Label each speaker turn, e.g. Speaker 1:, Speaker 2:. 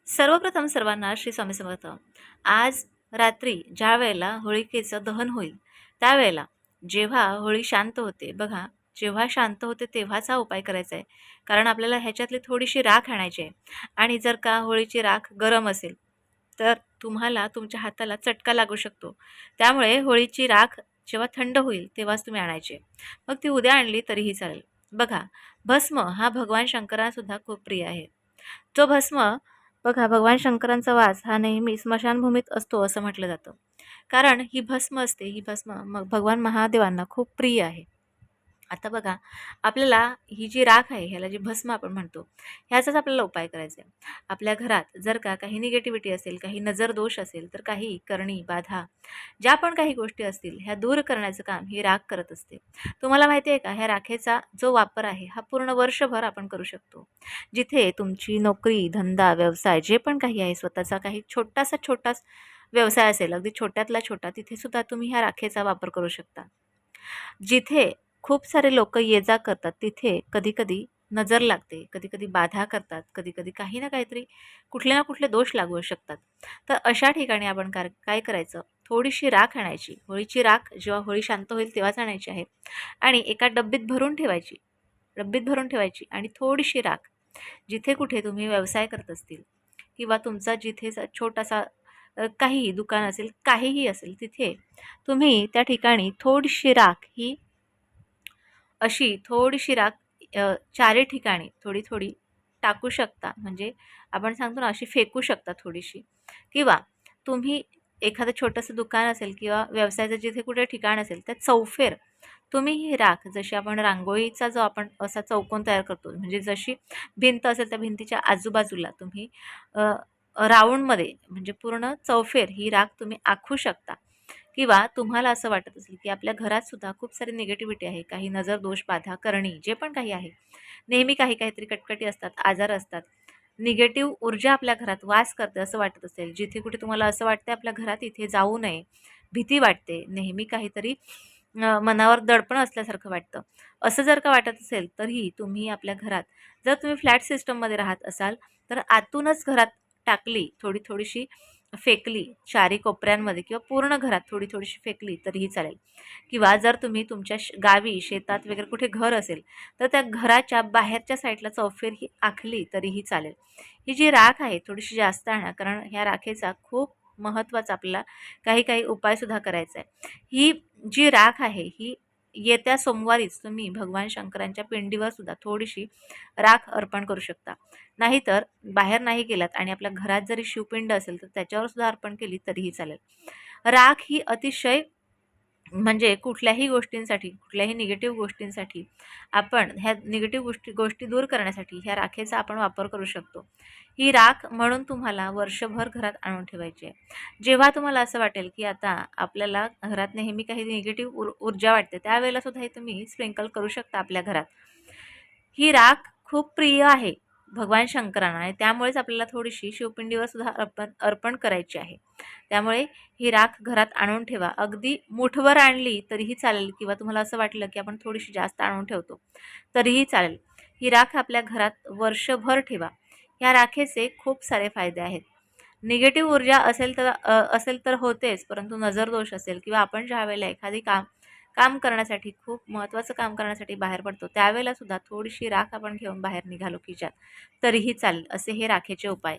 Speaker 1: सर्वप्रथम सर्वांना श्री स्वामी समर्थ. आज रात्री ज्या वेळेला होळिकेचं दहन होईल त्यावेळेला जेव्हा होळी शांत होते बघा, जेव्हा शांत होते तेव्हाच हा उपाय करायचा आहे. कारण आपल्याला ह्याच्यातली थोडीशी राख आणायची आहे आणि जर का होळीची राख गरम असेल तर तुम्हाला तुमच्या हाताला चटका लागू शकतो. त्यामुळे होळीची राख जेव्हा थंड होईल तेव्हाच तुम्ही आणायची आहे. मग ती उद्या आणली तरीही चालेल. बघा, भस्म हा भगवान शंकरांना सुद्धा खूप प्रिय आहे. तो भस्म बघा, भगवान शंकरांचा वास हा नेहमी स्मशानभूमीत असतो असं म्हटलं जातं. कारण ही भस्म असते, ही भस्म मग भगवान महादेवांना खूप प्रिय आहे. आता बघा, आपल्याला ही जी राख आहे, ह्याला जी भस्म आपण म्हणतो, ह्याचाच आपल्याला उपाय करायचा आहे. आपल्या घरात जर का काही निगेटिव्हिटी असेल, काही नजर दोष असेल, तर काही करणी, बाधा, ज्या पण काही गोष्टी असतील, ह्या दूर करण्याचं काम ही राख करत असते. तुम्हाला माहिती आहे का, ह्या राखेचा जो वापर आहे, हा पूर्ण वर्षभर आपण करू शकतो. जिथे तुमची नोकरी, धंदा, व्यवसाय जे पण काही आहे, स्वतःचा काही छोटाच व्यवसाय असेल, अगदी छोट्यातला छोटा, तिथे सुद्धा तुम्ही ह्या राखेचा वापर करू शकता. जिथे खूप सारे लोक ये-जा करतात, तिथे कधी-कधी नजर लागते, कधी-कधी बाधा करतात, कधी-कधी काही ना काहीतरी कुठले ना कुठले दोष लागू शकतात. तर अशा ठिकाणी आपण काय करायचं, थोडीशी राख आणायची. होळीची राख जेव्हा होळी शांत होईल तेव्हाच आणायची आहे आणि एका डब्बीत भरून ठेवायची. डब्बीत भरून ठेवायची आणि थोडीशी राख जिथे कुठे तुम्ही व्यवसाय करत असतील किंवा तुमचा जिथे छोटासा काहीही दुकान असेल, काहीही असेल, तिथे तुम्ही त्या ठिकाणी थोडीशी राख ही अशी थोडीशी राख चारी ठिकाणी थोडी-थोडी टाकू शकता. म्हणजे आपण सांगतो ना, अशी फेकू शकता थोडीशी किंवा तुम्ही एखादं छोटंसं दुकान असेल किंवा व्यवसायाचं जिथे कुठे ठिकाण असेल, त्या चौफेर तुम्ही ही राख जशी आपण रांगोळीचा जो आपण असा चौकोन तयार करतो, म्हणजे जशी भिंत असेल त्या भिंतीच्या आजूबाजूला तुम्ही राउंडमध्ये म्हणजे पूर्ण चौफेर ही राख तुम्ही आखू शकता. किंवा तुम्हाला असं वाटत असेल की आपल्या घरात सुद्धा खूप सारी निगेटिव्हिटी आहे, काही नजर दोष बाधा करणी जे पण काही आहे, नेहमी काही काहीतरी कटकटी असतात, आजार असतात, निगेटिव्ह ऊर्जा आपल्या घरात वास करते असं वाटत असेल, जिथे कुठे तुम्हाला असं वाटतं आपल्या घरात इथे जाऊ नये, भीती वाटते, नेहमी काहीतरी मनावर दडपण असल्यासारखं वाटतं, असं जर का वाटत असेल तरीही तुम्ही आपल्या घरात, जर तुम्ही फ्लॅट सिस्टममध्ये राहत असाल तर आतूनच घरात टाकली, थोडीशी फेकली चारी कोपऱ्यांमध्ये किंवा पूर्ण घरात थोडीशी फेकली तरीही चालेल. किंवा जर तुम्ही तुमच्या गावी, शेतात वगैरे कुठे घर असेल, तर त्या घराच्या बाहेरच्या साईडला चौफेर ही आखली तरीही चालेल. ही जी राख आहे थोडीशी जास्त आणा, कारण ह्या राखेचा खूप महत्त्वाचा आपल्याला काही उपायसुद्धा करायचा आहे. ही जी राख आहे ही येत्या सोमवारीच तुम्ही भगवान शंकरांच्या पिंडीवर सुद्धा थोडीशी राख अर्पण करू शकता. नाहीतर बाहेर नाही गेलात आणि आपल्या घरात जरी शिवपिंड असेल तर त्याच्यावर सुद्धा अर्पण केली तरीही चालेल. राख ही अतिशय म्हणजे कुठल्याही गोष्टींसाठी, कुठल्याही निगेटिव्ह गोष्टींसाठी आपण ह्या निगेटिव्ह गोष्टी दूर करण्यासाठी ह्या राखेचा आपण वापर करू शकतो. ही राख म्हणून तुम्हाला वर्षभर घरात आणून ठेवायची आहे. जेव्हा तुम्हाला असं वाटेल की आता आपल्याला घरात नेहमी काही निगेटिव्ह ऊर्जा वाटते, त्यावेळेला सुद्धा हे तुम्ही स्प्रिंकल करू शकता आपल्या घरात. ही राख खूप प्रिय आहे भगवान शंकरांना आणि त्यामुळेच आपल्याला थोडीशी शिवपिंडीवर सुद्धा अर्पण अर्पण करायची आहे. त्यामुळे ही राख घरात आणून ठेवा. अगदी मुठभर आणली तरीही चालेल किंवा तुम्हाला असं वाटलं की आपण थोडीशी जास्त आणून ठेवतो तरीही चालेल. ही राख आपल्या घरात वर्षभर ठेवा. ह्या राखेचे खूप सारे फायदे आहेत. निगेटिव्ह ऊर्जा असेल तर होतेच, परंतु नजर दोष असेल किंवा आपण ज्यावेळेला एखादी काम काम करण्यासाठी, खूप महत्त्वाचं काम करण्यासाठी बाहेर पडतो, त्यावेळेला सुद्धा थोडीशी राख आपण घेऊन बाहेर निघालो खिशात तरीही चालेल. असे हे राखेचे उपाय.